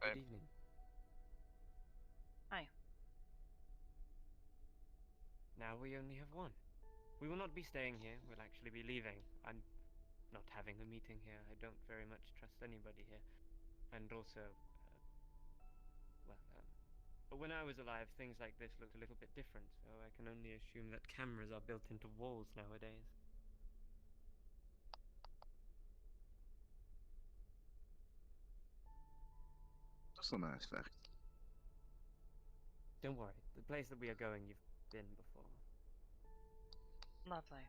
Good evening. Hi. Now we only have one. We will not be staying here, we'll actually be leaving. I'm not having a meeting here. I don't very much trust anybody here. And also, when I was alive, things like this looked a little bit different, so I can only assume that cameras are built into walls nowadays. That's a nice fact. Don't worry, the place that we are going you've been before. Lovely.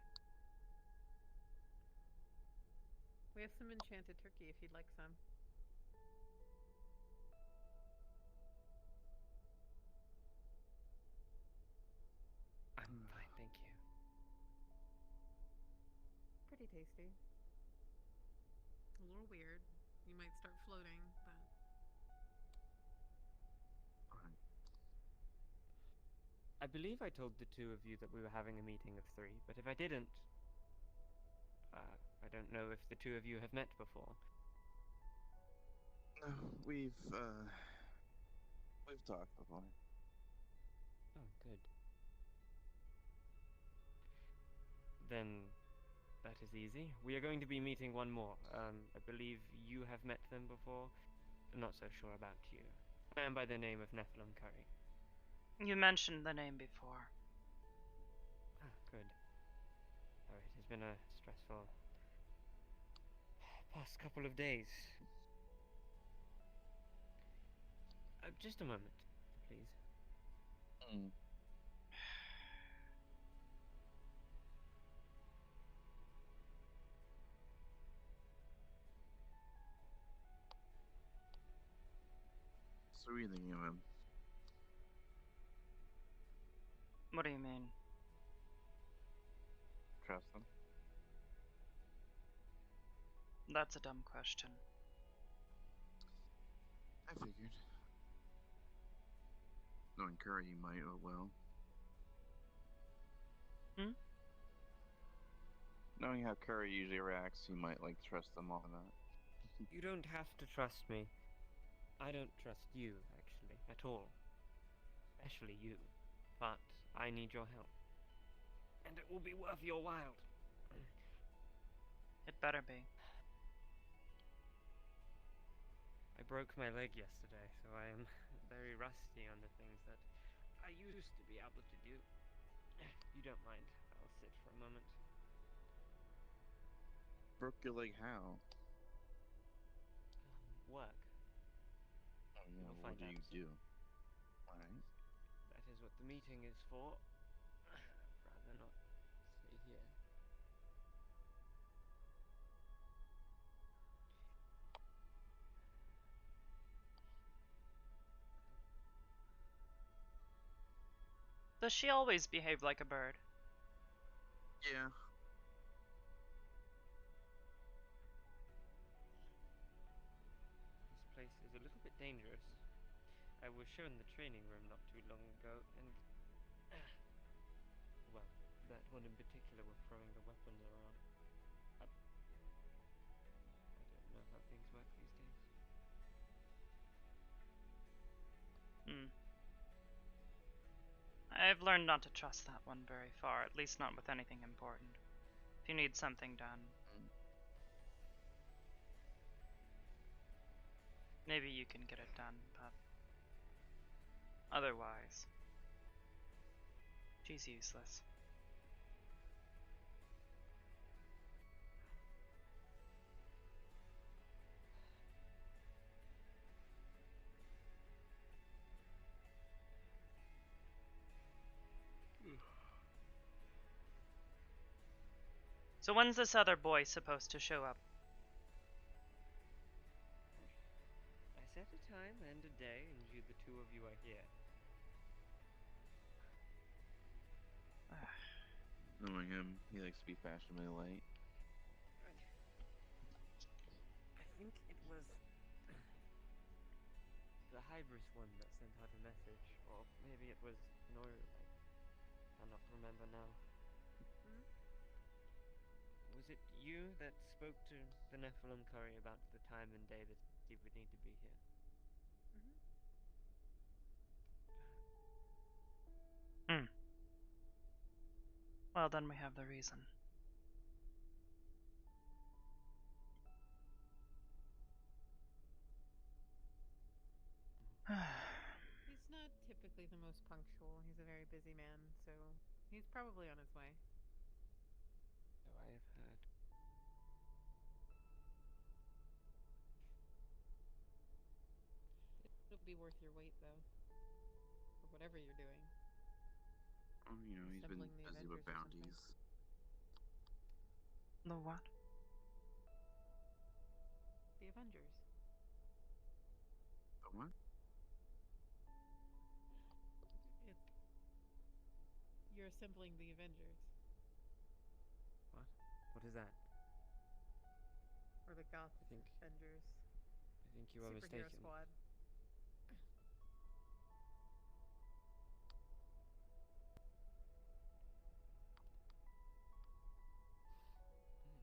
We have some enchanted turkey if you'd like some. I'm fine, thank you. Pretty tasty. A little weird. You might start floating, but I believe I told the two of you that we were having a meeting of three, but if I didn't, I don't know if the two of you have met before. No, we've talked before. Oh, good. Then that is easy. We are going to be meeting one more. I believe you have met them before. I'm not so sure about you. A man by the name of Nephilim Curry. You mentioned the name before. Ah, good. Oh, it has been a stressful past couple of days. Just a moment, please. Mm. So what are you thinking of him? What do you mean? Trust him? That's a dumb question. I figured. Knowing Curry, you might, oh well. Hmm? Knowing how Curry usually reacts, you might, like, trust him more than that. You don't have to trust me. I don't trust you, actually, at all. Especially you. But I need your help. And it will be worth your while. It better be. I broke my leg yesterday, so I am very rusty on the things that I used to be able to do. You don't mind, I'll sit for a moment. Broke your leg how? Work. Oh yeah, We'll what find do out you soon. do? Alright. That is what the meeting is for. Rather not stay here. Does she always behave like a bird? Yeah. This place is a little bit dangerous. I was shown the training room not too long ago, and well, that one in particular were throwing the weapons around. I don't know how things work these days. Hmm. I've learned not to trust that one very far, at least not with anything important. If you need something done, maybe you can get it done, but otherwise, she's useless. So when's this other boy supposed to show up? I set a time and a day, and the two of you are here. Knowing him, he likes to be fashionably late. I think it was the Hybris one that sent out a message, or maybe it was Noir. I cannot remember now. Was it you that spoke to the Nephilim Curry about the time and day that he would need to be here? Well, then we have the reason. He's not typically the most punctual. He's a very busy man, so he's probably on his way. So I have heard. It'll be worth your wait, though. For whatever you're doing. Oh, you know, he's been Assembling the busy with Avengers or something. bounties. The what? The Avengers. The what? You're assembling the Avengers. What? What is that? Or the Goth I think Avengers. you are Superhero mistaken. Squad.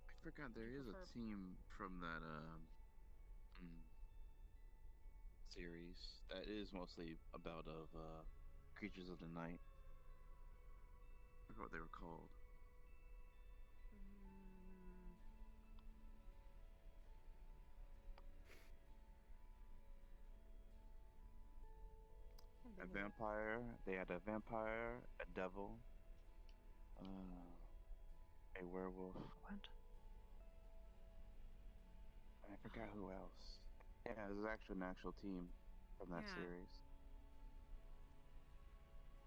I forgot there is a prefer- team from that series that is mostly about creatures of the night. I forgot what they were called. A vampire. They had a vampire, a devil, a werewolf. What? I forgot who else. Yeah, it was actually an actual team from that Yeah. series.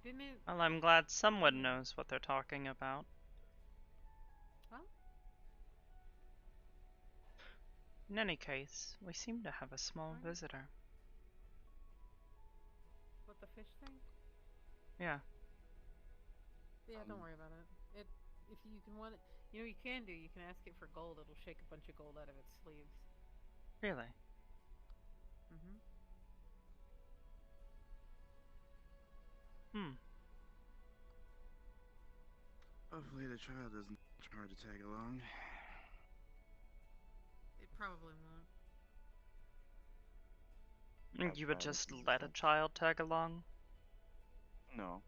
Didn't it? Well, I'm glad someone knows what they're talking about. Well, In any case, we seem to have a small Fine. visitor. what, the fish thing? Yeah. Yeah, don't worry about it. If you can want it, you know what you can do? You can ask it for gold. It'll shake a bunch of gold out of its sleeves. Really? Mm-hmm. Hmm. Hopefully the child doesn't try to tag along. It probably won't. You would I've just had let a instances. child tag along? No.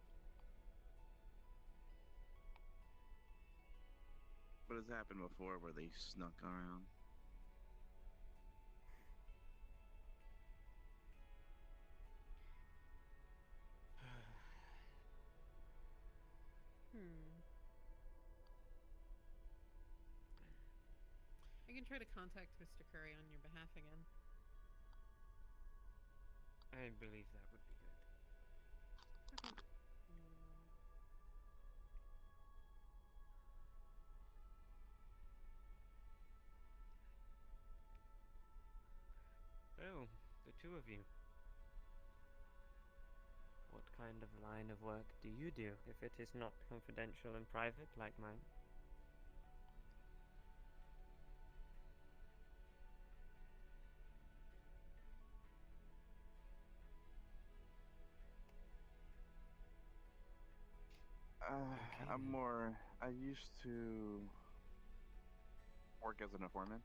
But it's happened before where they snuck around. I can try to contact Mr. Curry on your behalf again. I believe that would be good. Okay. Oh, the two of you. What kind of line of work do you do, if it is not confidential and private like mine? Okay, I'm then. more. I used to work as an informant.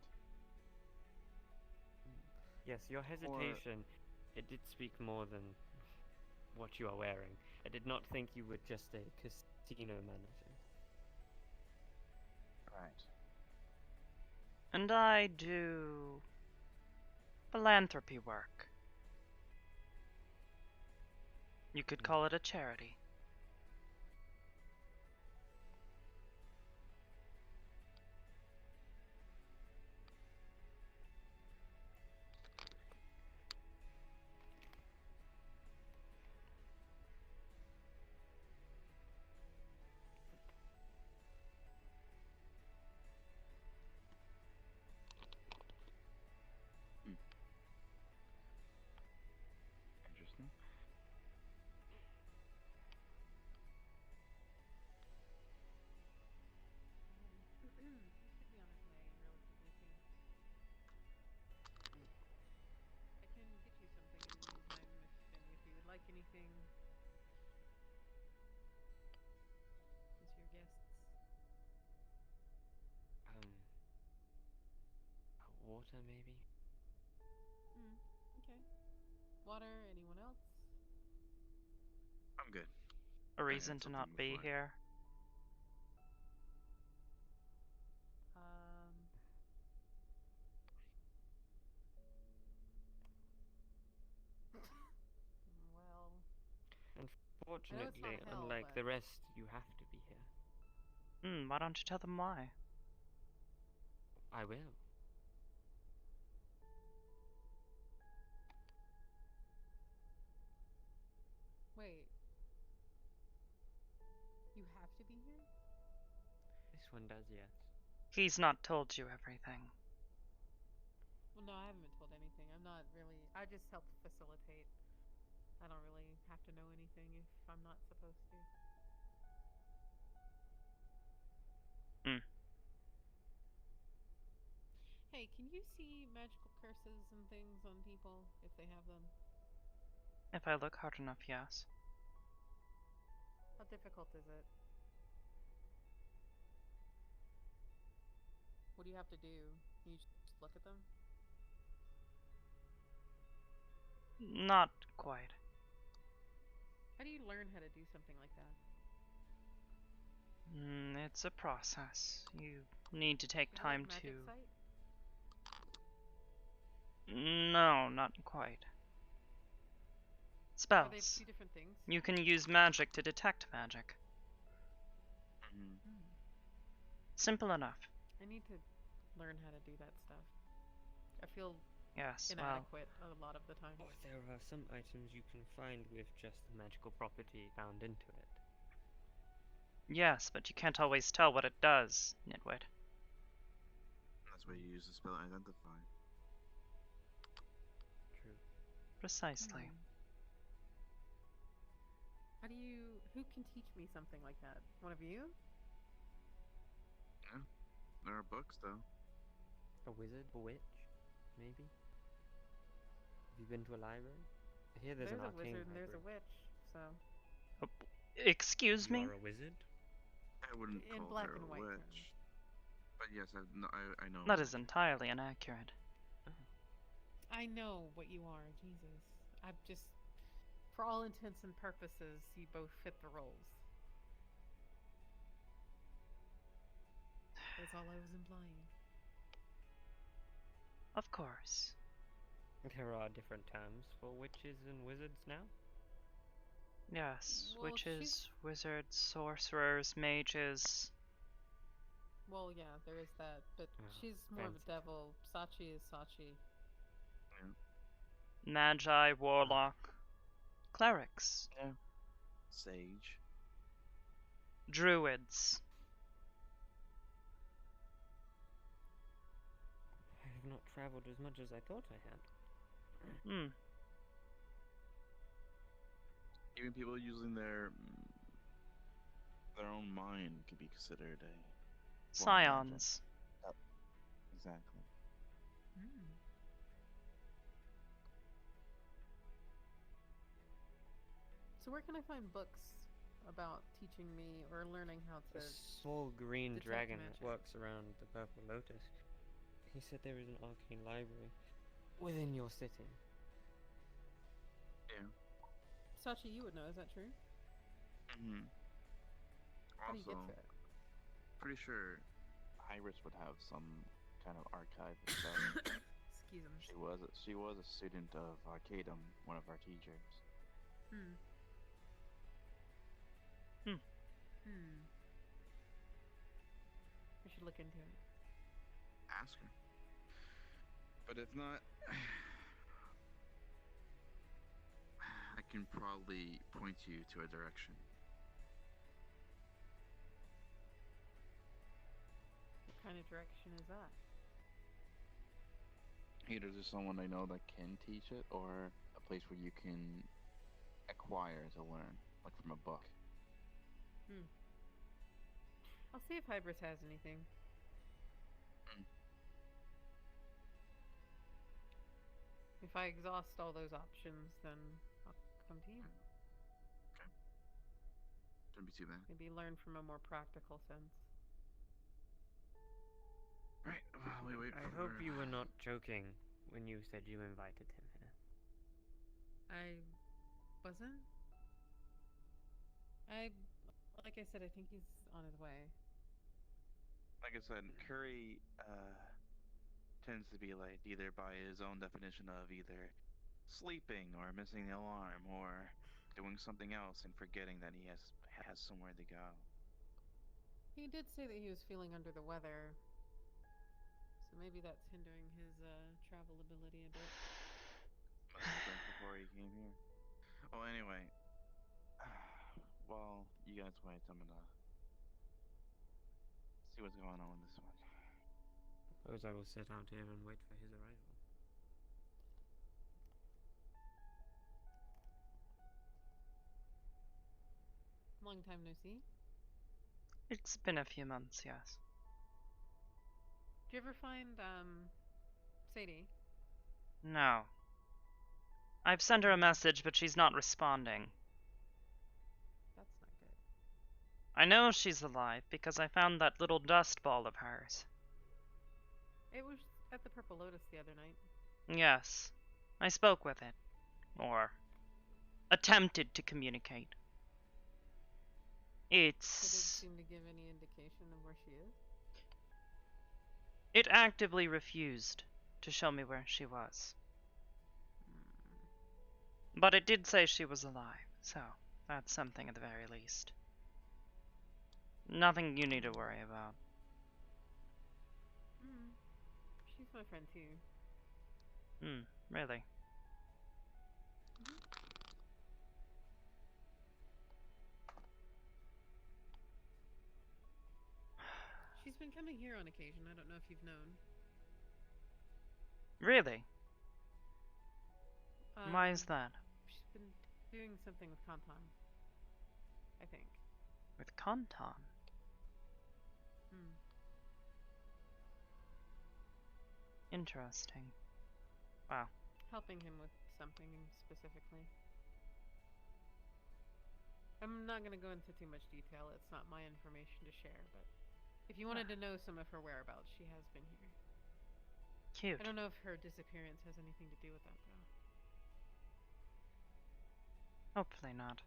Yes, your hesitation, it did speak more than what you are wearing. I did not think you were just a casino manager. Right. And I do philanthropy work. You could call it a charity. Interesting. He should be on his way relatively soon. I can get you something in the meantime if you would like anything. Since your guests. Water maybe? Okay. Water, anyone else? I'm good. A I reason had to something not be before. here. Fortunately, hell, unlike but- the rest, you have to be here. Why don't you tell them why? I will. Wait. You have to be here? This one does, yes. He's not told you everything. Well, no, I haven't been told anything. I'm not really. I just help facilitate. I don't really have to know anything if I'm not supposed to. Hey, can you see magical curses and things on people if they have them? If I look hard enough, yes. How difficult is it? What do you have to do? You just look at them? Not quite. How do you learn how to do something like that? It's a process. You need to take Is it time like magic to. sight? No, not quite. Are they Spells. two different things? You can use magic to detect magic. Mhm. Simple enough. I need to learn how to do that stuff. I feel Yes, well, inadequate a lot of the time. Or there are some items you can find with just the magical property bound into it. yes, but you can't always tell what it does, Nitwit. That's why you use the spell identify. True. Precisely. How do you? Who can teach me something like that? One of you? There are books though. A wizard? A witch? Maybe? Have you been to a library? I hear there's an a arcane wizard and there's a library. witch. So Excuse You me? are a wizard? I wouldn't in call black her and a white witch. terms. But yes, I know. That is entirely inaccurate. I know what you are, Jesus. I'm just, for all intents and purposes, you both fit the roles. That's all I was implying. Of course. There are different terms for witches and wizards now? Yes, Well, witches, wizards, sorcerers, mages. Well, yeah, there is that, but Oh, she's more of a fancy. devil. Sachi is Sachi. Magi, warlock, clerics, Yeah. Sage. druids. I have not traveled as much as I thought I had. Even people using their own mind could be considered a form of magic. Scions. Yep. Exactly. So where can I find books about teaching me or learning how to? A small green detect dragon magic. that works around the purple lotus. He said there is an arcane library within your city. Yeah. Sachi, you would know. Is that true? Mm-hmm. How do you Also, get to it? pretty sure Iris would have some kind of archive of stuff. Excuse me. She was a student of Arcadum, one of our teachers. I should look into it. Ask her. But if not, I can probably point you to a direction. What kind of direction is that? Either there's someone I know that can teach it, or a place where you can acquire to learn, like from a book. I'll see if Hybris has anything. If I exhaust all those options, then I'll come to you. Shouldn't be too bad. Maybe learn from a more practical sense. Right. Wait. I hope you were not joking when you said you invited him here. I wasn't. Like I said, I think he's on his way. Like I said, Curry tends to be like either by his own definition of either sleeping or missing the alarm or doing something else and forgetting that he has somewhere to go. He did say that he was feeling under the weather, so maybe that's hindering his travel ability a bit. Must have been before he came here. Oh, anyway. Well, you guys wait. I'm gonna see what's going on with this one. Suppose I will sit out here and wait for his arrival. Long time no see. It's been a few months, yes. Did you ever find Sadie? No. I've sent her a message, but she's not responding. That's not good. I know she's alive because I found that little dust ball of hers. It was at the Purple Lotus the other night. Yes. I spoke with it. Or attempted to communicate. Did it It's... seem to give any indication of where she is? It actively refused to show me where she was. But it did say she was alive, so that's something at the very least. Nothing you need to worry about. She's my friend too. Really? She's been coming here on occasion. I don't know if you've known. Really? Why is that? She's been doing something with Kantan, I think. With Kantan? Interesting. Wow. Helping him with something specifically. I'm not going to go into too much detail. It's not my information to share, but if you wanted to know some of her whereabouts, she has been here. Cute. I don't know if her disappearance has anything to do with that, though. Hopefully not.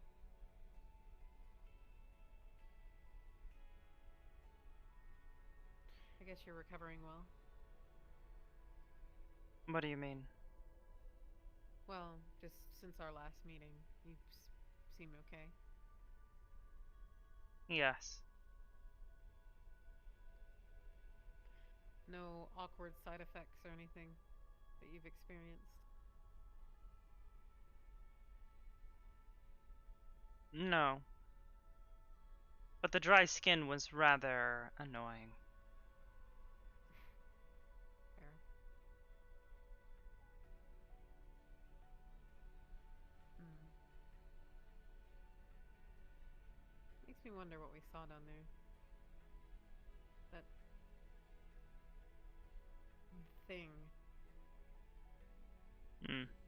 I guess you're recovering well. What do you mean? Well, just since our last meeting, you seem okay. Yes. No awkward side effects or anything that you've experienced? No. But the dry skin was rather annoying. Fair. Makes me wonder what we saw down there. That thing.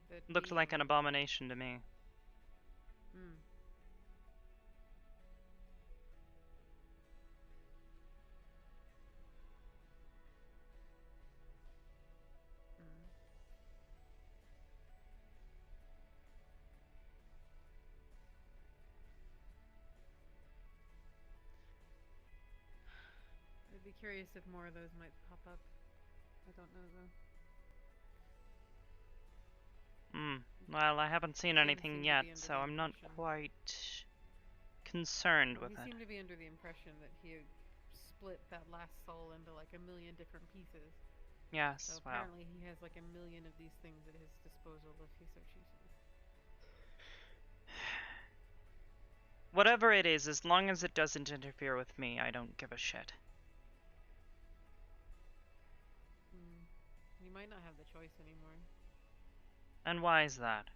That Looked like an abomination to me. I'd be curious if more of those might pop up. I don't know though. Well, I haven't seen anything yet, so I'm not quite concerned with he it. seemed to be under the impression that he had split that last soul into like a million different pieces. Yes, So well. apparently he has like a million of these things at his disposal if he so chooses. Whatever it is, as long as it doesn't interfere with me, I don't give a shit. You might not have the choice anymore. And why is that?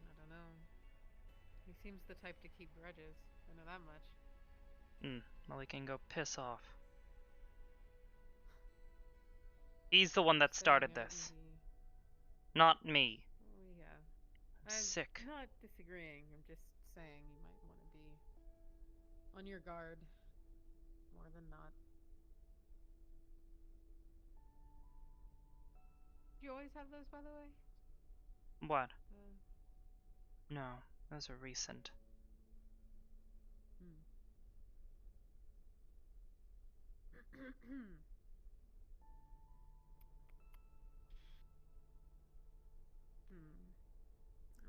I don't know. He seems the type to keep grudges. I know that much. Well, he can go piss off. He's the one that started this. Not me. Oh, yeah. I'm sick. I'm not disagreeing. I'm just saying you might want to be on your guard more than not. Do you always have those, by the way? What? No, those are recent. I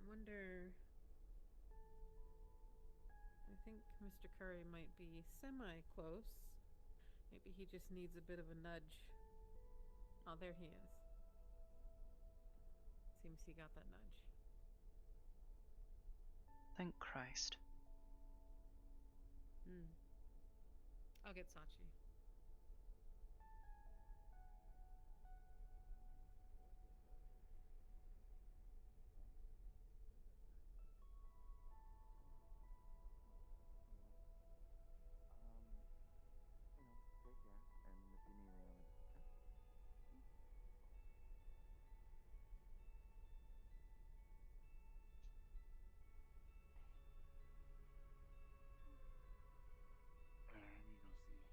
wonder Mr. Curry might be semi-close. Maybe he just needs a bit of a nudge. Oh, there he is. Seems he got that nudge. Thank Christ. I'll get Sachi. Take care, and if you need anything in the future. Let me go see.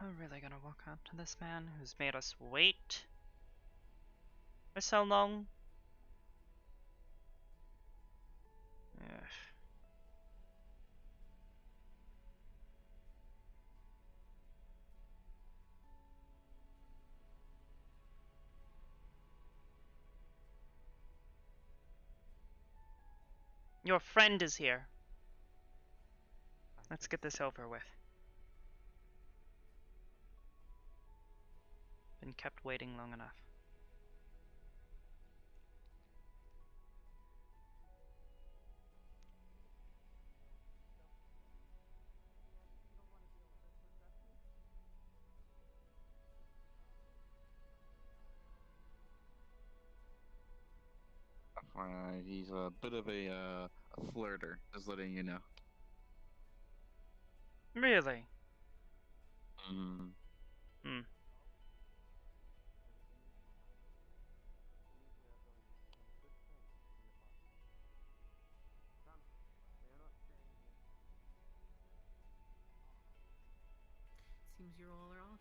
We're really gonna walk out to this man who's made us wait for so long? Ugh. Your friend is here. Let's get this over with. Been kept waiting long enough. Alright, he's a bit of a flirter, just letting you know. Really? Mm. Hmm. Seems you all are off.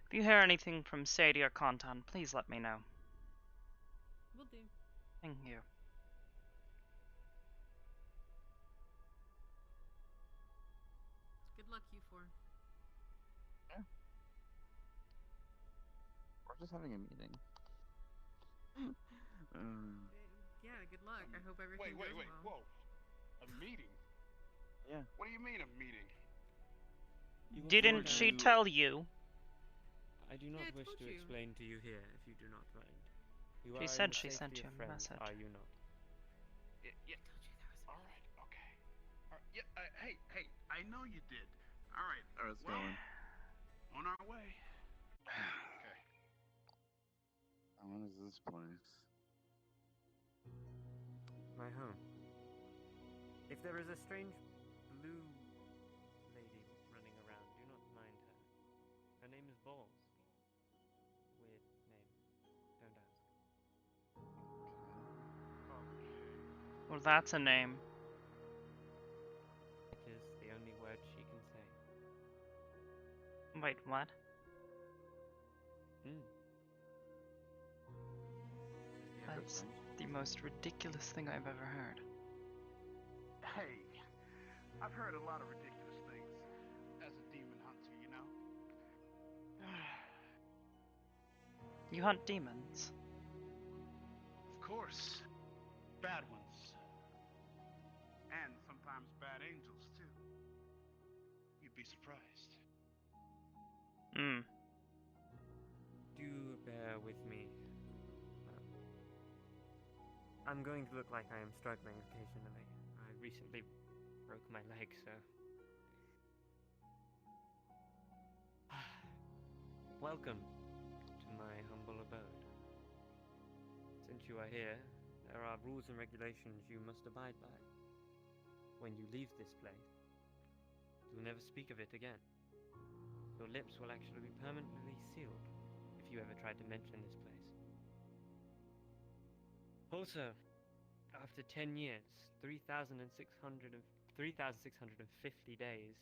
If you hear anything from Sadie or Contan, please let me know. Will do. Thank you. Good luck, you four. We're just having a meeting. Yeah, good luck. I hope everything goes well. Whoa. A meeting? Yeah. What do you mean a meeting? You will Didn't find she out- tell you? I do not Yeah, I wish told to you. explain to you here, if you do not mind. You She are said in the she safety sent of you a friends, message. are you not? Yeah. I told you there was a All right. Okay. All right. Yeah. Hey. I know you did. All right. Alright, let's well, go in. On our way. Okay. What is this place? My home. If there is a strange blue lady running around, do not mind her. Her name is Balls. Weird name. Don't ask. Okay. Well, that's a name. It is the only word she can say. Wait, what? Hmm. That's the most ridiculous thing I've ever heard. Hey, I've heard a lot of ridiculous things as a demon hunter, you know? You hunt demons? Of course. Bad ones. And sometimes bad angels, too. You'd be surprised. Hmm. Do bear with me. I'm going to look like I am struggling occasionally. I recently broke my leg, so... Welcome to my humble abode. Since you are here, there are rules and regulations you must abide by. When you leave this place, you'll never speak of it again. Your lips will actually be permanently sealed if you ever tried to mention this place. Also, after 10 years, 3,650 days,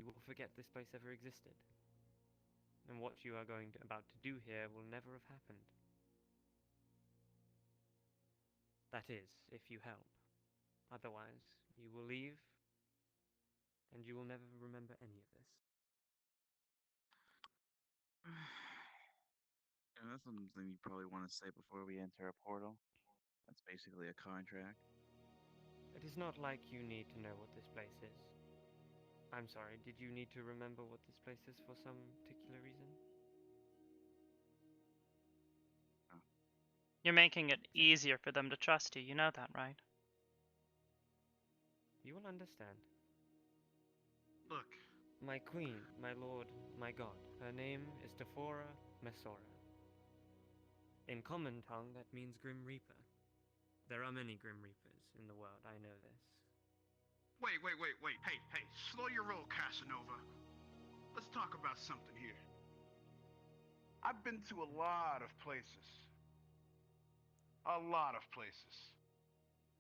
you will forget this place ever existed. And what you are about to do here will never have happened. That is, if you help. Otherwise, You will leave, and you will never remember any of this. And that's something you probably want to say before we enter a portal. That's basically a contract. It is not like you need to know what this place is. I'm sorry, did you need to remember what this place is for some particular reason? You're making it easier for them to trust you. You know that, right? You will understand. Look, My queen, my lord, my god. Her name is Tephora Mesora. In common tongue, that means Grim Reaper. There are many Grim Reapers in the world, I know this. wait. Hey, slow your roll, Casanova. Let's talk about something here. I've been to a lot of places. A lot of places.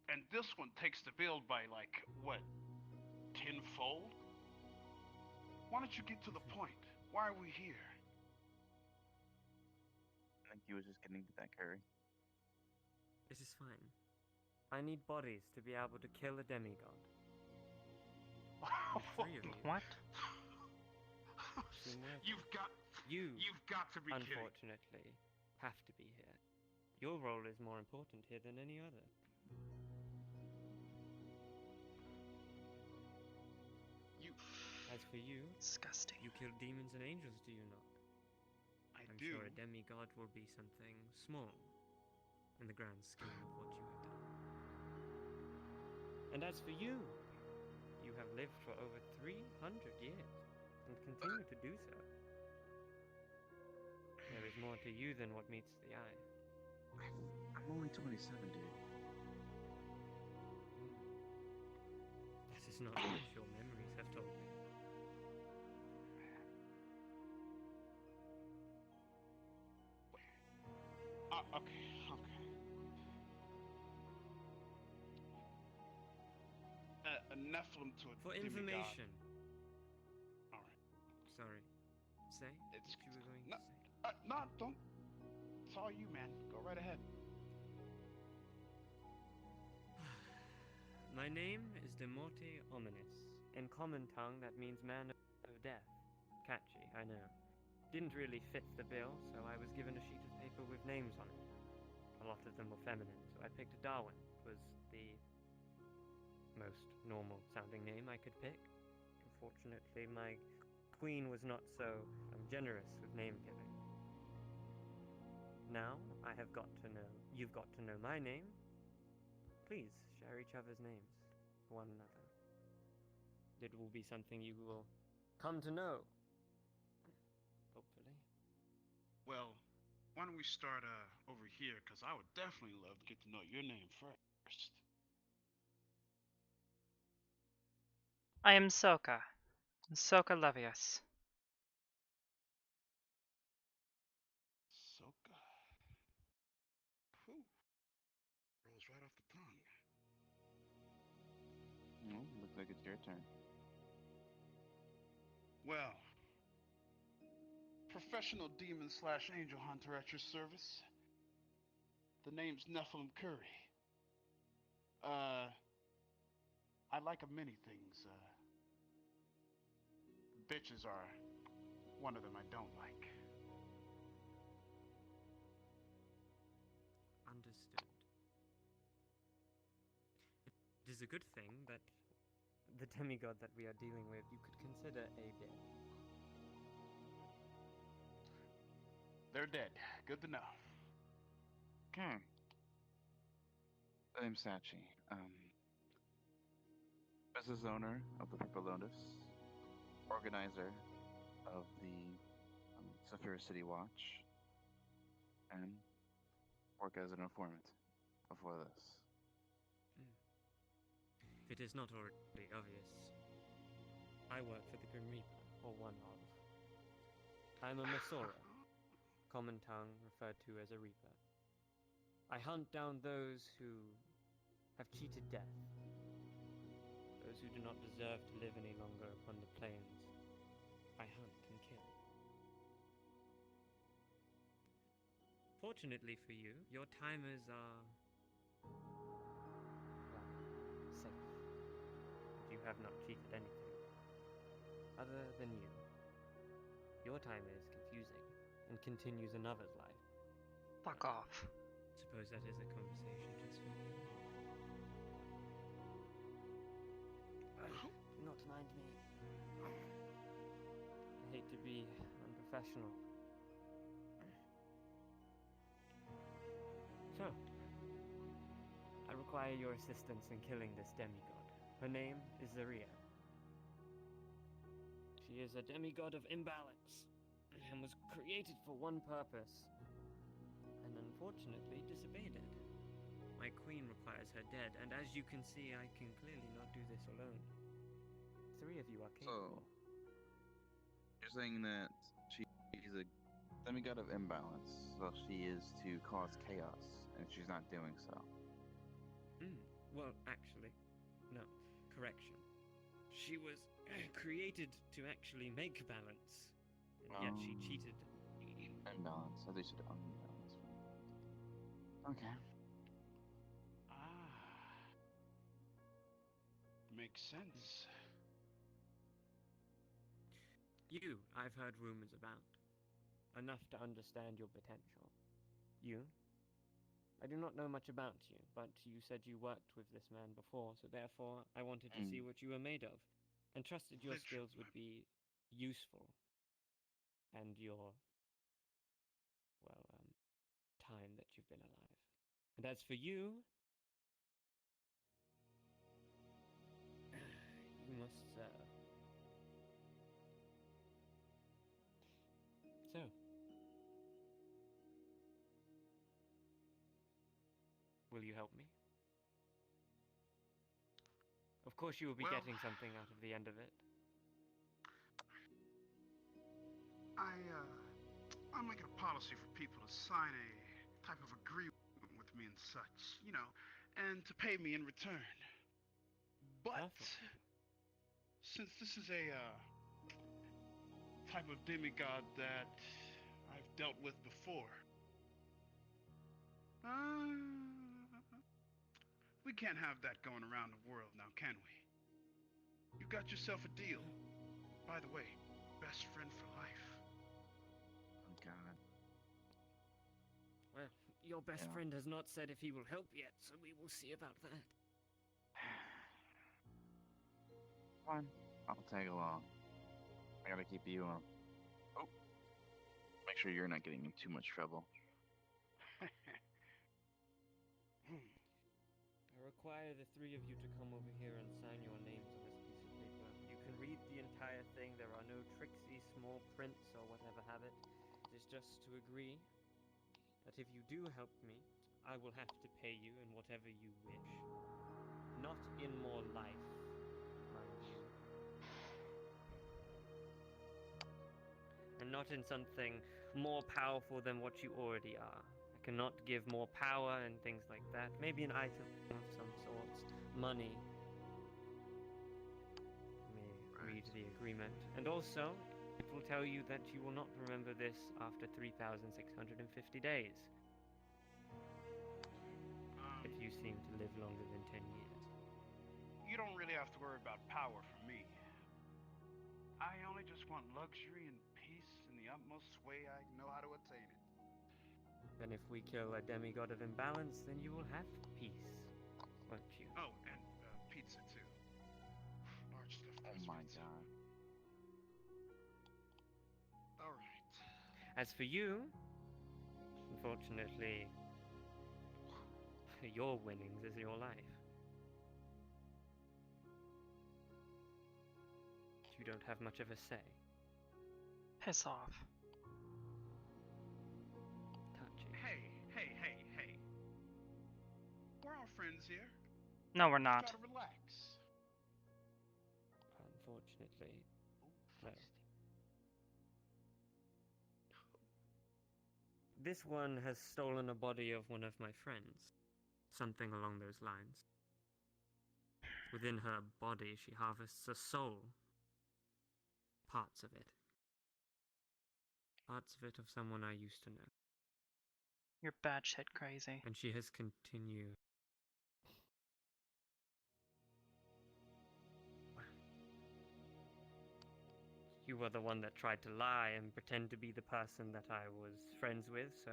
And this one takes the bill by, like, what, tenfold? Why don't you get to the point? Why are we here? I think he was just getting to that curry. It is fine. I need bodies to be able to kill a demigod. Three of you. What? Seem worthy. You've got to be kidding. Unfortunately, have to be here. Your role is more important here than any other. As for you, Disgusting. you kill demons and angels, do you not? I I'm do. sure a demigod will be something small in the grand scheme of what you have done. And as for you, you have lived for over 300 years and continue to do so. There is more to you than what meets the eye. I'm only 27, dude. That is not what your memories have told me. Okay. A Nephilim to a For demigod. information. All right. Sorry. Say It's what you were going no, to say. no, don't. It's all you, man. Go right ahead. My name is Demorte Ominis. In common tongue, that means man of death. Catchy, I know. Didn't really fit the bill, so I was given a sheet of paper with names on it. A lot of them were feminine, so I picked Darwin. It was the most normal sounding name I could pick. Unfortunately, my queen was not so generous with name giving. Now you've got to know my name. Please share each other's names for one another. It will be something you will come to know, hopefully. Well, why don't we start over here? Because I would definitely love to get to know your name first. I am Soka. Soka Levius. Soka. Whew. Rolls right off the tongue. Well, looks like it's your turn. Well, professional demon / angel hunter at your service. The name's Nephilim Curry. I like a many things. Bitches are one of them I don't like. Understood. It is a good thing that the demigod that we are dealing with you could consider a dead. They're dead. Good to know. Okay. I'm Sachi. Business owner of the Purple Lotus, organizer of the Saphira City Watch, and work as an informant before this. If it is not already obvious, I work for the Grim Reaper, or one of. I'm a Mesora, common tongue referred to as a Reaper. I hunt down those who have cheated death, those who do not deserve to live any longer upon the plains. I hunt and kill. Fortunately for you, your timers are, well, safe. have not cheated anything. Other than you. Your timer is confusing, and continues another's life. Fuck off. Suppose that is a conversation just for you. Do not mind me. I hate to be unprofessional. So, I require your assistance in killing this demigod. Her name is Zaria. She is a demigod of imbalance, and was created for one purpose, and unfortunately disobeyed it. My queen requires her dead, and as you can see, I can clearly not do this alone. 3 of you are capable. So, you're saying that she's a demigod of imbalance, so she is to cause chaos, and she's not doing so. Well, actually, no. Correction. She was created to actually make balance, and yet she cheated. Imbalance. I think she should unbalance. Okay. Makes sense. You, I've heard rumors about. Enough to understand your potential. You? I do not know much about you, but you said you worked with this man before, so therefore I wanted to see what you were made of, and trusted your skills would be useful. And your, time that you've been alive. And as for you, you must serve. So, will you help me? Of course you will be Well, getting something out of the end of it. I'm making a policy for people to sign a type of agreement with me and such, and to pay me in return. But Perfect. since this is a type of demigod that I've dealt with before, we can't have that going around the world now, can we? You got yourself a deal. By the way, best friend for life. Oh God. Well, your best friend has not said if he will help yet, so we will see about that. Fine. I'll tag along. I gotta keep you make sure you're not getting in too much trouble. I require the 3 of you to come over here and sign your names on this piece of paper. You can read the entire thing. There are no tricksy small prints or whatever have it. It is just to agree that if you do help me, I will have to pay you in whatever you wish. Not in more life, mind you. And not in something more powerful than what you already are. I cannot give more power and things like that. Maybe an item of some sorts. Money. May read the agreement. And also, it will tell you that you will not remember this after 3,650 days. If you seem to live longer than 10 years. You don't really have to worry about power for me. I only just want luxury and peace in the utmost way I know how to attain it. Then if we kill a demigod of imbalance, then you will have peace, won't you? Oh, and pizza too. Large stuffed Oh crust my pizza. God. All right. As for you, unfortunately, your winnings is your life. You don't have much of a say. Piss off. Touchy. Hey. We're all friends here. No, we're not. Try to relax. Unfortunately, no. This one has stolen a body of one of my friends. Something along those lines. Within her body, she harvests a soul. Parts of it. Parts of it of someone I used to know. You're batshit crazy. And she has continued. Well, You were the one that tried to lie and pretend to be the person that I was friends with, so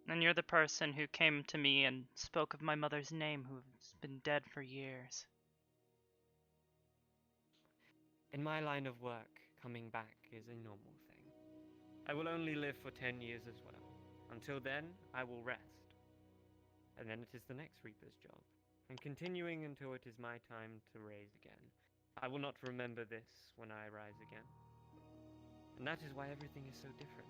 And you're the person who came to me and spoke of my mother's name, who's been dead for years. in my line of work, coming back is a normal thing. I will only live for 10 years as well. Until then, I will rest. And then it is the next Reaper's job, and continuing until it is my time to raise again. I will not remember this when I rise again. And that is why everything is so different.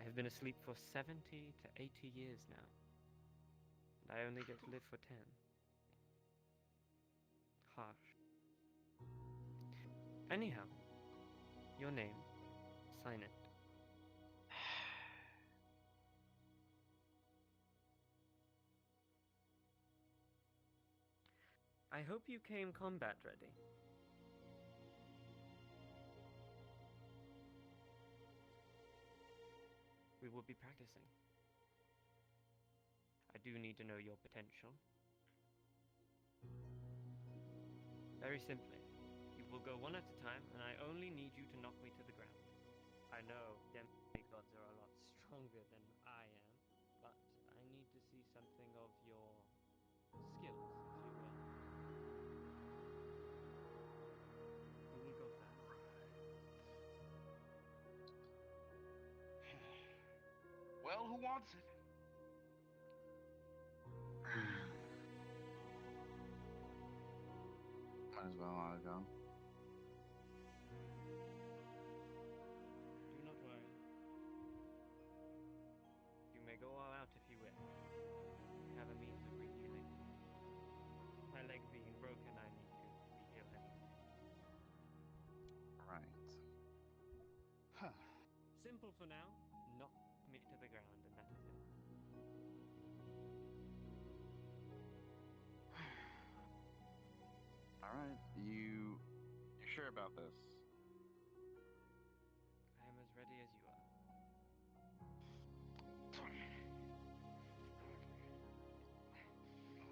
I have been asleep for 70 to 80 years now, and I only get to live for 10. Harsh. Anyhow, your name, sign it. I hope you came combat ready. We will be practicing. I do need to know your potential. Very simply, you will go one at a time, and I only need you to knock me to the ground. I know demigods are a lot stronger than I am, but I need to see something of your skills, if you will. Who will go first? Well, who wants it? Might as well let it go. Do not worry. You may go all out if you wish. I have a means of rehealing. My leg being broken, I need to reheal anyway. Right. Huh. Simple for now. Knock me to the ground, and that is it. Alright. You sure about this? I am as ready as you are.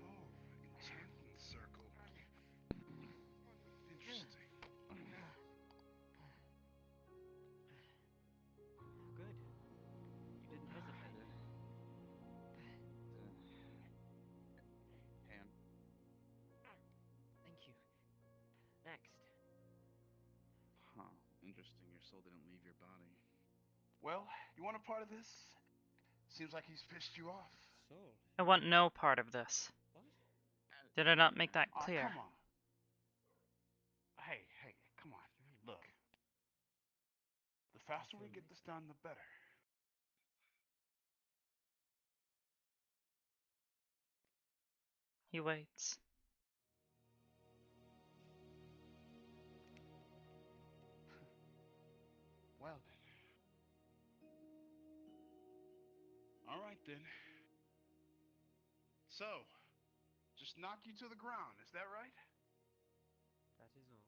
Oh, enchantment circle. Interesting. Good. You didn't hesitate. Hand. Thank you. Next. Huh. Interesting. Your soul didn't leave your body. Well, you want a part of this? Seems like he's pissed you off. Soul. I want no part of this. What? Did I not make that Aw, clear? come on. Hey, come on. Look. The faster we get this done, the better. He waits. Well then. All right then. So, just knock you to the ground, is that right? That is all.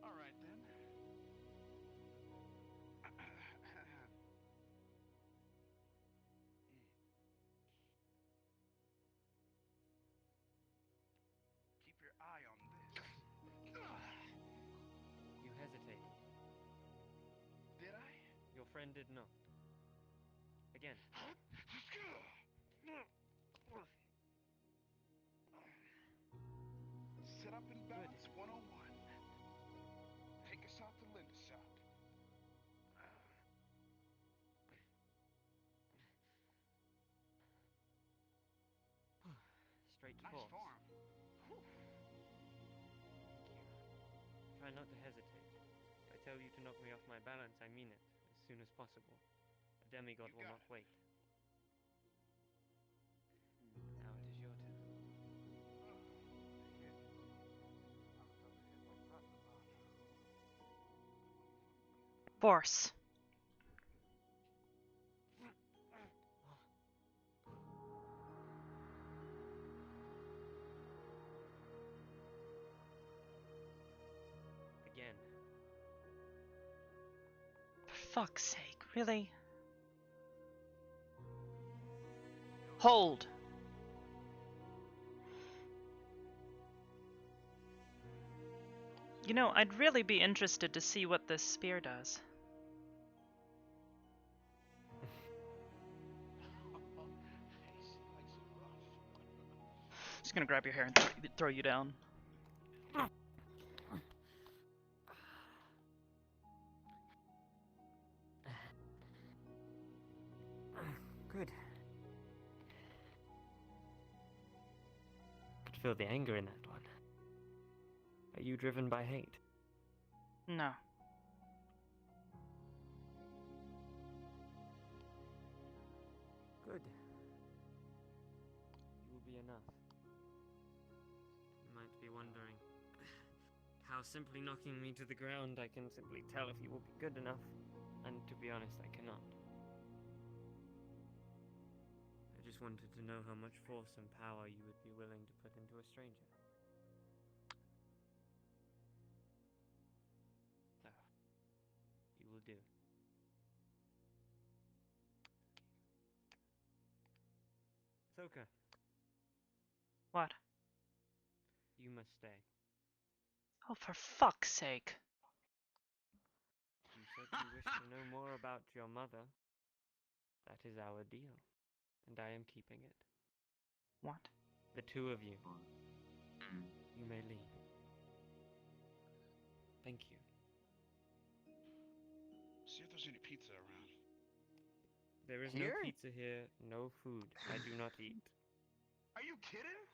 All right then. Keep your eye on this. You hesitated. Did I? Your friend did not. Again. Sit up and balance 101. Take a shot to lend a shot. Straight Nice forth. form. Thank you. Try not to hesitate. If I tell you to knock me off my balance, I mean it, as soon as possible. A demigod You will got not it. wait. Now it is your turn. Force. Again. For fuck's sake, really? Hold. You know, I'd really be interested to see what this spear does. She likes it rough. Just gonna grab your hair and throw you down. Good. Could feel the anger in that one. Are you driven by hate? No. Good. You will be enough. You might be wondering how simply knocking me to the ground I can simply tell if you will be good enough. And to be honest, I cannot. I just wanted to know how much force and power you would be willing to put into a stranger. So, you will do. Soka, What? you must stay. Oh, for fuck's sake. You said you wish to know more about your mother. That is our deal, and I am keeping it. What? The two of you. Mm. You may leave. Thank you. See if there's any pizza around. There is Here? no pizza here, no food. I do not eat. Are you kidding?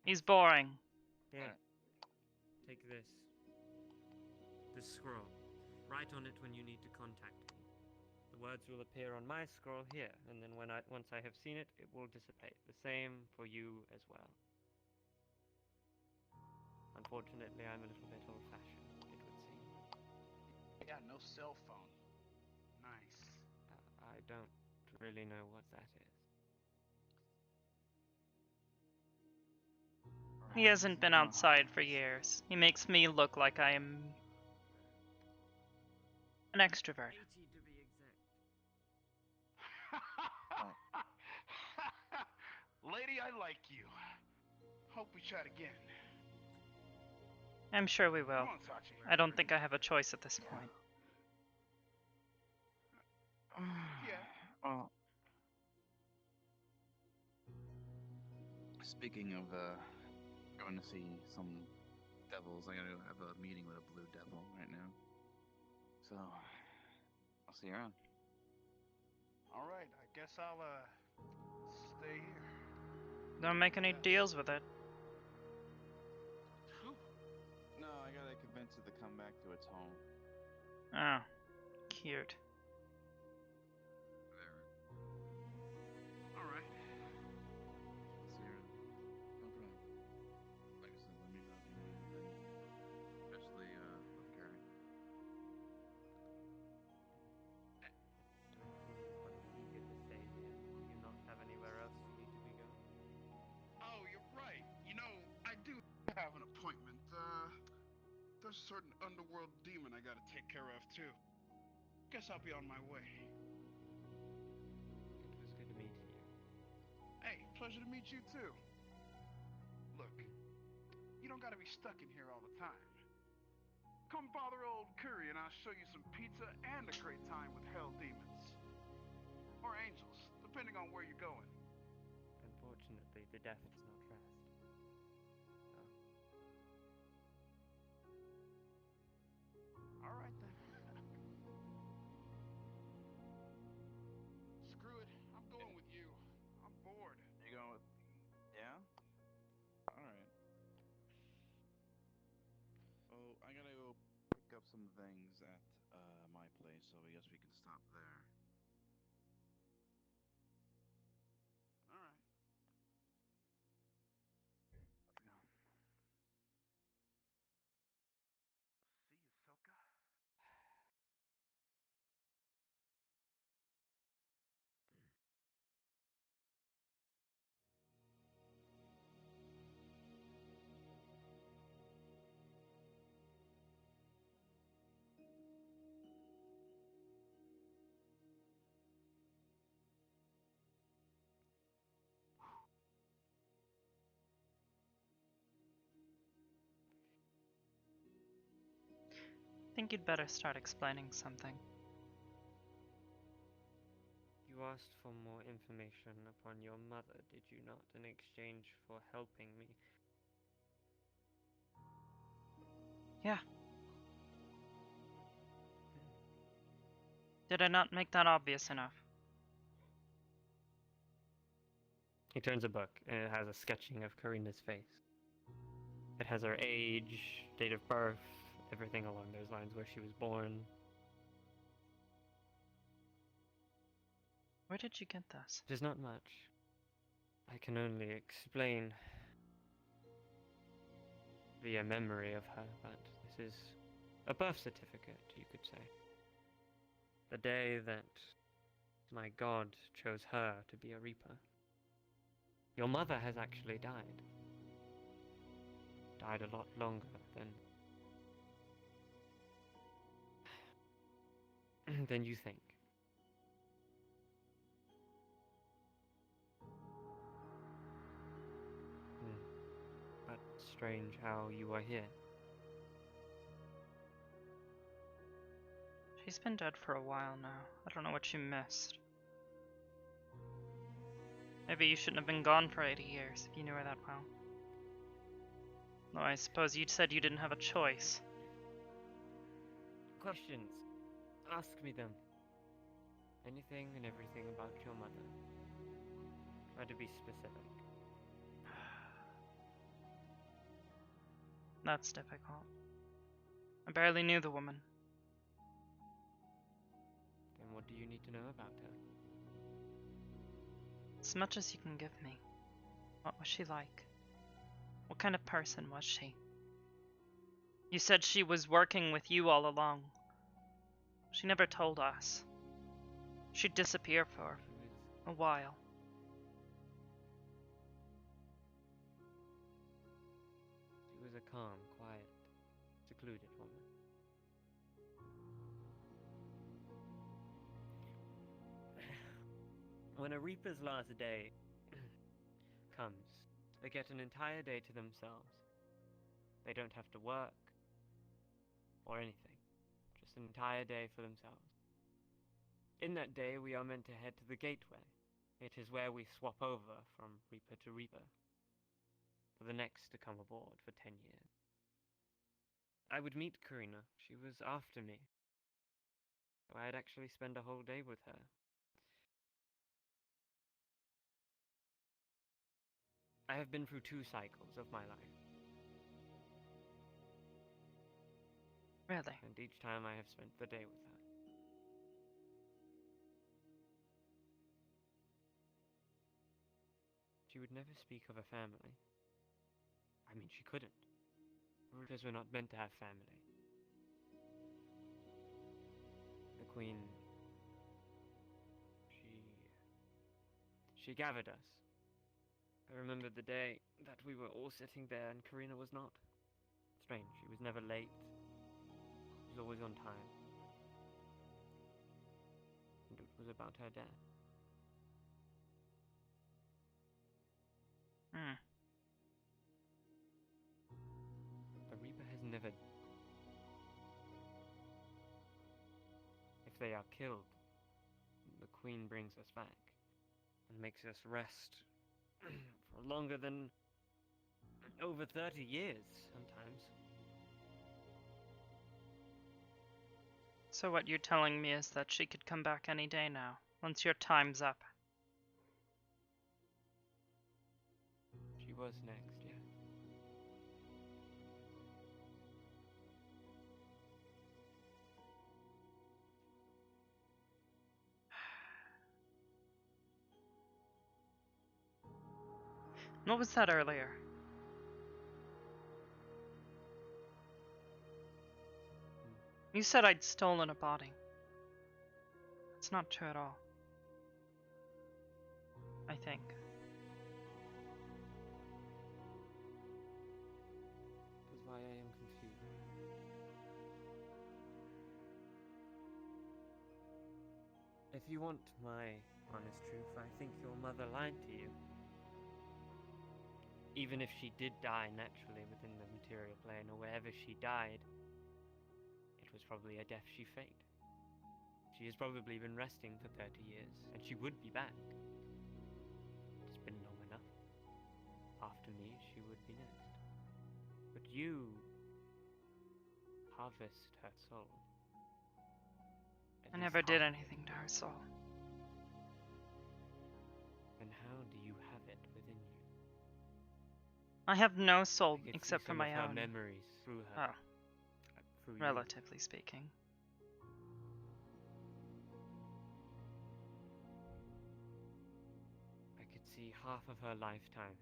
He's boring. Here, Alright. take this. This scroll. Write on it when you need to contact me. The words will appear on my scroll here, and then once I have seen it, it will dissipate. The same for you as well. Unfortunately, I'm a little bit old-fashioned, it would seem. Yeah, no cell phone. Nice. I don't really know what that is. He hasn't been outside for years. He makes me look like I am an extrovert. 80 to be exact. Lady, I like you. Hope we chat again. I'm sure we will. Come on, Sachi. I don't think I have a choice at this point. Yeah. Well, speaking of going to see some devils, I gotta have a meeting with a blue devil right now. So, I'll see you around. All right. I guess I'll stay here. Don't make any Yes. deals with it. No, I gotta convince it to come back to its home. Oh, cute. There. All right. See you around. No problem. Like I said, let me know if you need anything. Especially, with Gary. Don't seem quite eager to stay here. Do you not have anywhere else you need to be going? Oh, you're right. You know, I do have an appointment. There's a certain underworld demon I gotta take care of, too. Guess I'll be on my way. It was good meeting you. Hey, pleasure to meet you, too. Look, you don't gotta be stuck in here all the time. Come bother old Curry and I'll show you some pizza and a great time with hell demons. Or angels, depending on where you're going. Unfortunately, the deaf does not rest. All right, then. Screw it. I'm going with you. I'm bored. You going with? Yeah. All right. Well, I gotta go pick up some things at my place, so I guess we can stop there. All right. Yeah. See you, Soka. think you'd better start explaining something. You asked for more information upon your mother, did you not, in exchange for helping me? Yeah. Did I not make that obvious enough? He turns a book, and it has a sketching of Karina's face. It has her age, date of birth, everything along those lines, where she was born. Where did you get this? It is not much. I can only explain via memory of her, but this is a birth certificate, you could say. The day that my god chose her to be a Reaper. Your mother has actually died. Died a lot longer than you think. But strange how you are here. She's been dead for a while now. I don't know what you missed. Maybe you shouldn't have been gone for 80 years if you knew her that well. Though I suppose you said you didn't have a choice. Questions. Ask me them. Anything and everything about your mother. Try to be specific. That's difficult. I barely knew the woman. Then what do you need to know about her? As much as you can give me. What was she like? What kind of person was she? You said she was working with you all along. She never told us. She'd disappear for a while. She was a calm, quiet, secluded woman. When a Reaper's last day comes, they get an entire day to themselves. They don't have to work or anything, just an entire day for themselves. In that day, we are meant to head to the gateway. It is where we swap over from Reaper to Reaper, for the next to come aboard for 10 years. I would meet Karina. She was after me, so I'd actually spend a whole day with her. I have been through 2 cycles of my life, Really? and each time I have spent the day with her. She would never speak of a family. I mean, she couldn't. Reapers were not meant to have family. The Queen... She gathered us. I remember the day that we were all sitting there and Karina was not. Strange, she was never late. She was always on time. And it was about her death. The Reaper has never... If they are killed, the Queen brings us back and makes us rest for longer than over 30 years sometimes. So what you're telling me is that she could come back any day now, once your time's up. She was next, yeah. What was that earlier? You said I'd stolen a body. It's not true at all. I think. That is why I am confused. If you want my honest truth, I think your mother lied to you. Even if she did die naturally within the material plane, or wherever she died, it was probably a death she faked. She has probably been resting for 30 years, and she would be back. It's been long enough. After me, she would be next. But you harvest her soul. At I least never did half of it. anything to her soul. And how do you have it within you? I have no soul I could except see for some my of her own. memories through her. Oh, Through you. relatively speaking. I could see half of her lifetime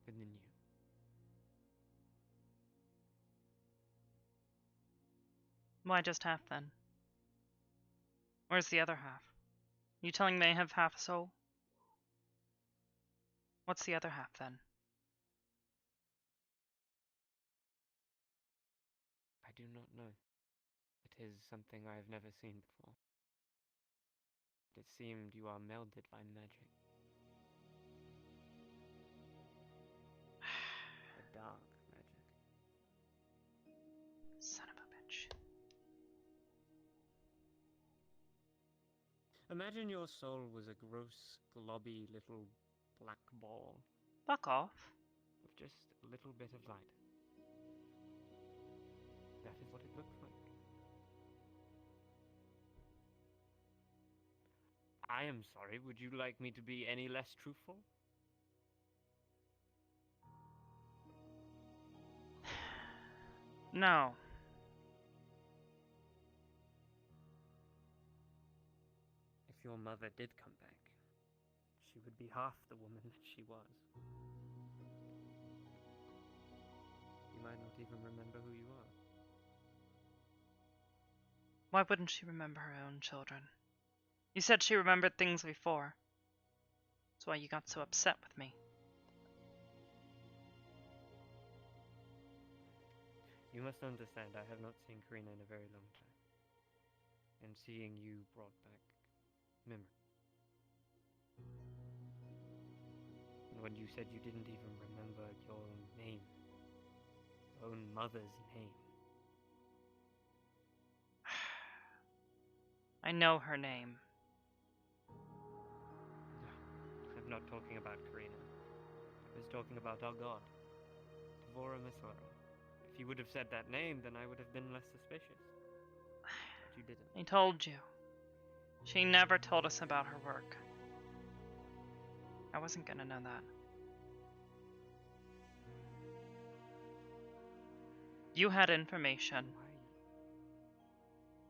within you. Why just half then? Where's the other half? You telling me I have half a soul? What's the other half then? I do not know. It is something I have never seen before. It seemed you are melded by magic. A dark magic. Son of a bitch. Imagine your soul was a gross, globby little black ball Fuck off. with just a little bit of light. That is what it looks like. I am sorry, would you like me to be any less truthful? No. If your mother did come back, she would be half the woman that she was. You might not even remember who you are. Why wouldn't she remember her own children? You said she remembered things before. That's why you got so upset with me. You must understand, I have not seen Karina in a very long time. And seeing you brought back memory. And when you said you didn't even remember your own name, your own mother's name. I know her name. I'm not talking about Karina. I was talking about our god, Devora Misora. If you would have said that name, then I would have been less suspicious. But you didn't. I told you. She never told us about her work. I wasn't gonna know that. You had information.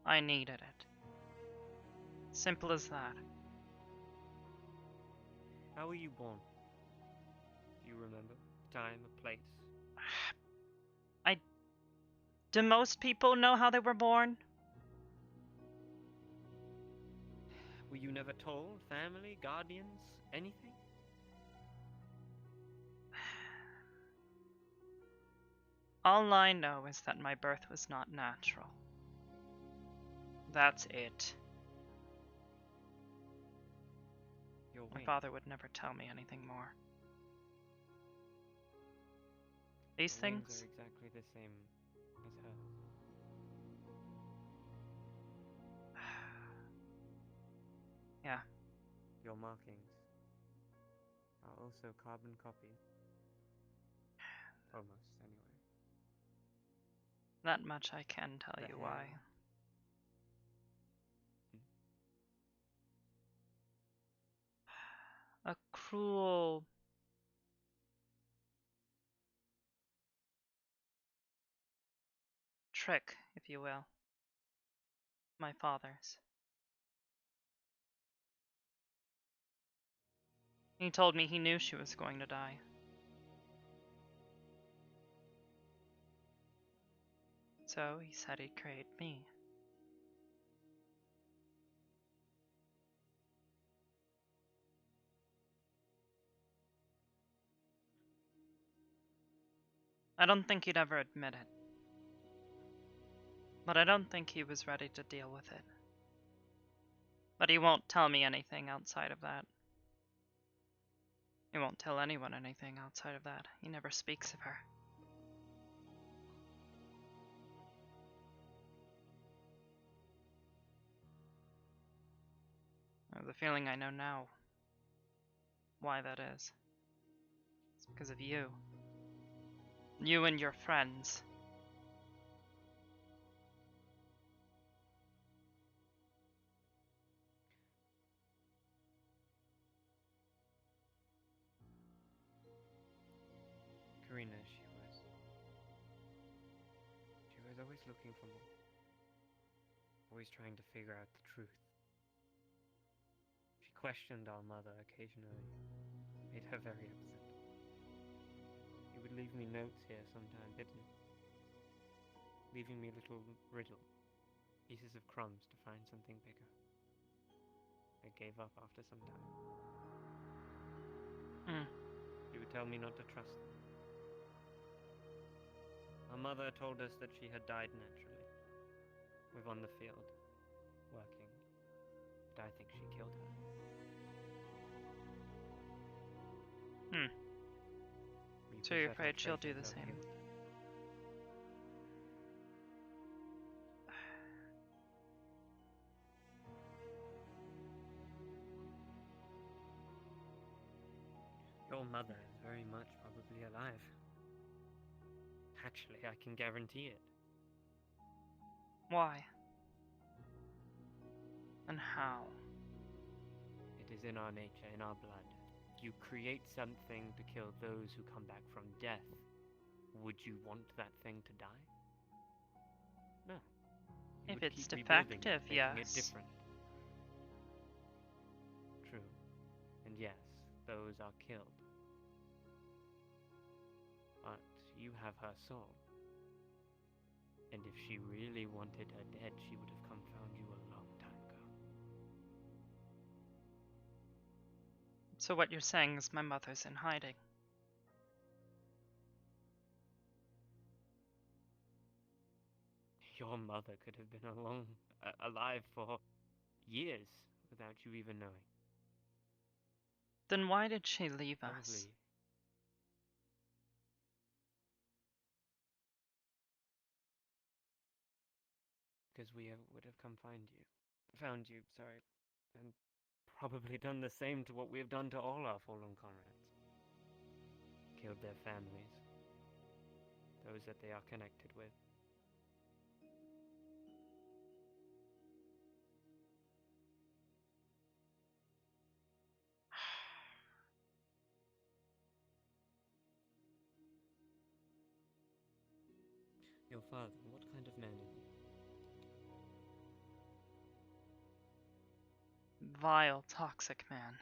Why? I needed it. Simple as that. How were you born? Do you remember? Time, a place? Do most people know how they were born? Were you never told? Family? Guardians? Anything? All I know is that my birth was not natural. That's it. Your My wings. father would never tell me anything more. These Your wings things? are exactly the same as hers. Yeah. Your markings are also carbon copies. Almost, anyway. That much I can tell The you hair. why. A cruel trick, if you will. My father's. He told me he knew she was going to die. So he said he'd create me. I don't think he'd ever admit it. But I don't think he was ready to deal with it. But he won't tell me anything outside of that. He won't tell anyone anything outside of that. He never speaks of her. the feeling I know now why that is. It's because of you. You and your friends. Karina, she was always looking for more. Always trying to figure out the truth. She questioned our mother occasionally. Made her very upset. He would leave me notes here sometimes, hidden. Leaving me little riddles. Pieces of crumbs to find something bigger. I gave up after some time. He would tell me not to trust them. Our mother told us that she had died naturally. We're on the field, working. But I think she killed her. So you're afraid she'll do the same? Your mother is very much probably alive. Actually, I can guarantee it. Why? And how? It is in our nature, in our blood. You create something to kill those who come back from death. Would you want that thing to die? No. You If would it's keep rebuilding it, defective, making yes. it different. True. And yes, those are killed. But you have her soul. And if she really wanted her dead, she would have come found you a long time ago. So what you're saying is my mother's in hiding. Your mother could have been alive for years without you even knowing. Then why did she leave us? Probably. Because we would have found you, sorry, and probably done the same to what we have done to all our fallen comrades. Killed their families, those that they are connected with. Your father, what kind of man is he? Vile, toxic man.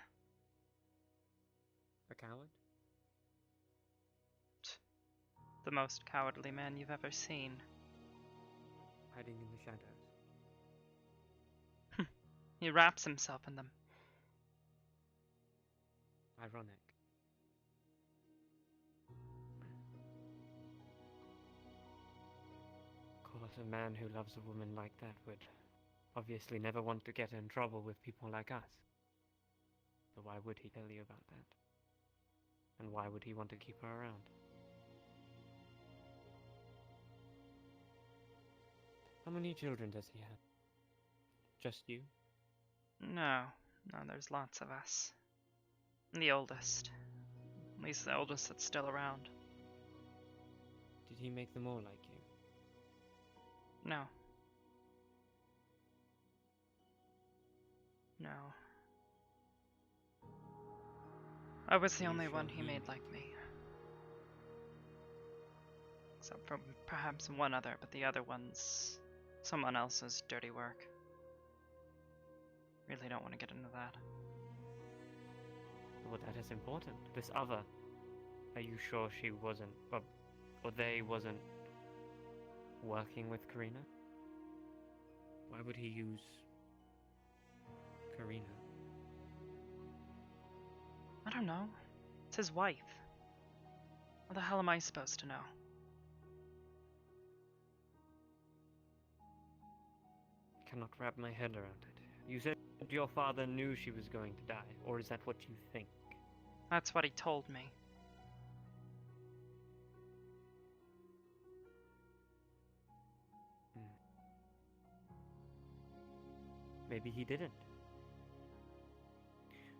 A coward? The most cowardly man you've ever seen. Hiding in the shadows. He wraps himself in them. Ironic. Of course, a man who loves a woman like that would obviously never want to get in trouble with people like us. So why would he tell you about that? And why would he want to keep her around? How many children does he have? Just you? No, there's lots of us. I'm the oldest. At least the oldest that's still around. Did he make them all like you? No. No. I was the Are you only sure one he made like me. Except for perhaps one other, but the other one's someone else's dirty work. Really don't want to get into that. Well, that is important. This other. Are you sure she wasn't, or they wasn't working with Karina? Why would he use Karina? I don't know. It's his wife. What the hell am I supposed to know? I cannot wrap my head around it. You said your father knew she was going to die, or is that what you think? That's what he told me. Maybe he didn't.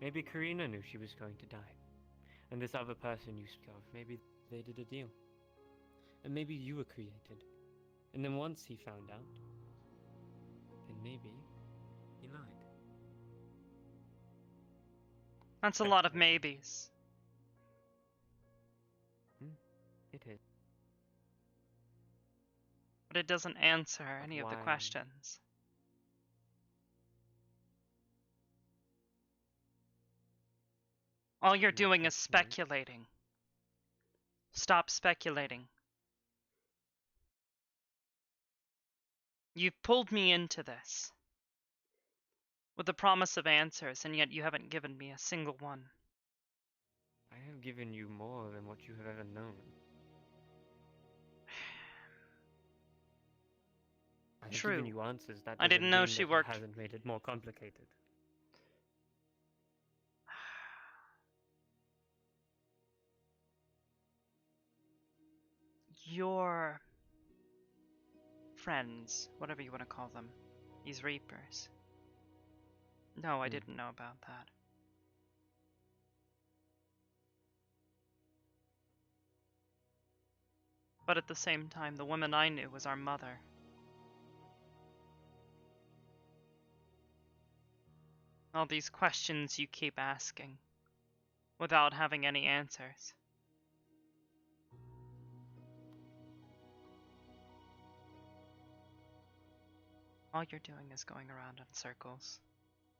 Maybe Karina knew she was going to die. And this other person you speak of, maybe they did a deal. And maybe you were created. And then once he found out, then maybe he lied. That's a lot of maybes. It is. But it doesn't answer any of the why? questions. All you're Not doing much is more. speculating. Stop speculating. You've pulled me into this with the promise of answers, and yet you haven't given me a single one. I have given you more than what you have ever known. I have True. given you answers. That I didn't know doesn't mean she that worked- It hasn't made it more complicated. Your friends, whatever you want to call them, these Reapers. No, I didn't know about that. But at the same time, the woman I knew was our mother. All these questions you keep asking, without having any answers. All you're doing is going around in circles,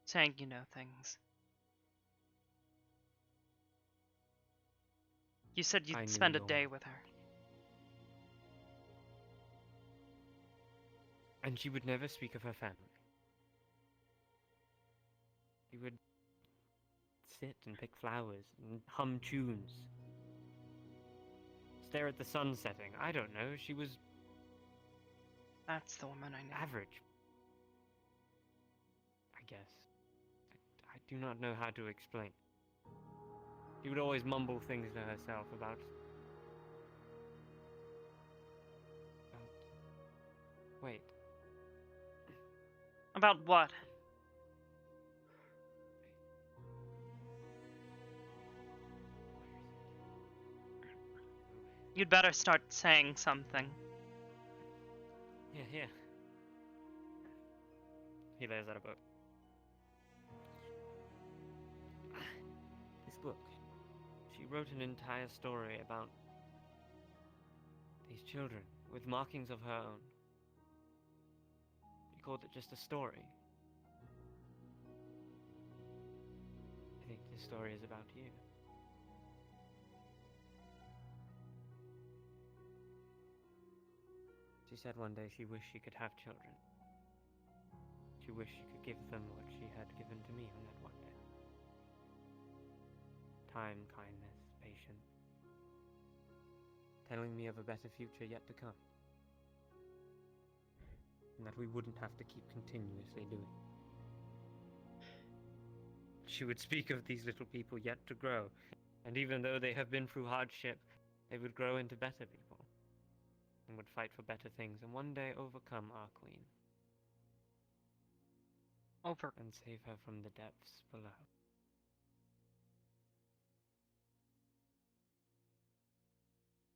saying you know things. You said I you'd knew spend a your day mother. with her. And she would never speak of her family. She would sit and pick flowers and hum tunes. Stare at the sun setting. I don't know. She was That's the woman I knew. average. I guess. I do not know how to explain. She would always mumble things to herself about... Wait. About what? You'd better start saying something. Yeah, here. He lays out a book. This book. She wrote an entire story about these children with markings of her own. She called it just a story. I think this story is about you. She said one day she wished she could have children. She wished she could give them what she had given to me on that one day. Time, kindness, patience. Telling me of a better future yet to come. And that we wouldn't have to keep continuously doing. She would speak of these little people yet to grow, and even though they have been through hardship, they would grow into better people, and would fight for better things, and one day overcome our queen, and save her from the depths below.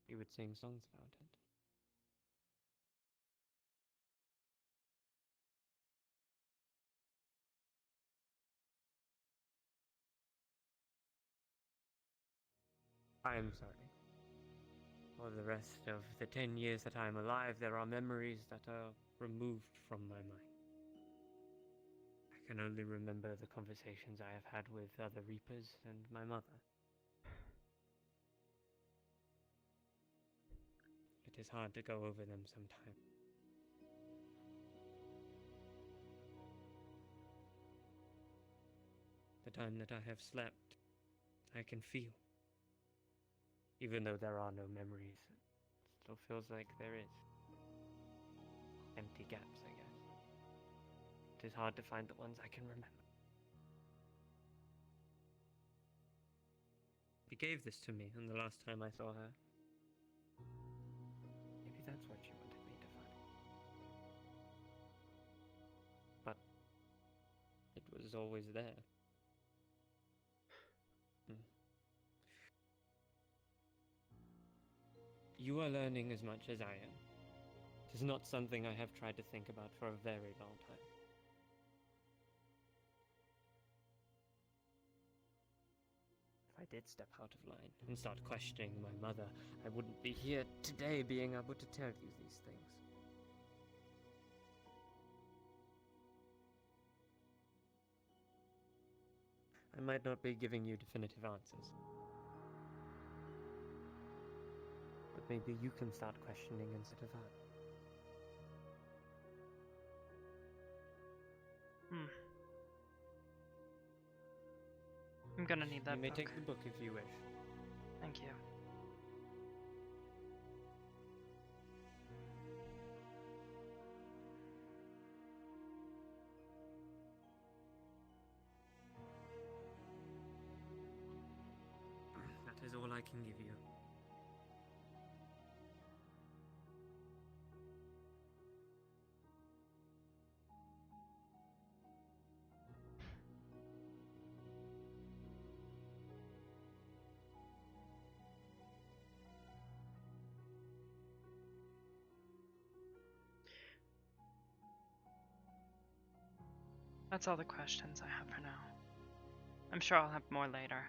She would sing songs about it. I am sorry. For the rest of the 10 years that I am alive, there are memories that are removed from my mind. I can only remember the conversations I have had with other Reapers and my mother. It is hard to go over them sometimes. The time that I have slept, I can feel. Even though there are no memories, it still feels like there is. Empty gaps, I guess. It is hard to find the ones I can remember. She gave this to me on the last time I saw her. Maybe that's what she wanted me to find. But it was always there. You are learning as much as I am. It is not something I have tried to think about for a very long time. If I did step out of line and start questioning my mother, I wouldn't be here today being able to tell you these things. I might not be giving you definitive answers. But maybe you can start questioning instead of her. I'm gonna need that You may book. take the book if you wish. Thank you. That is all I can give you. That's all the questions I have for now. I'm sure I'll have more later.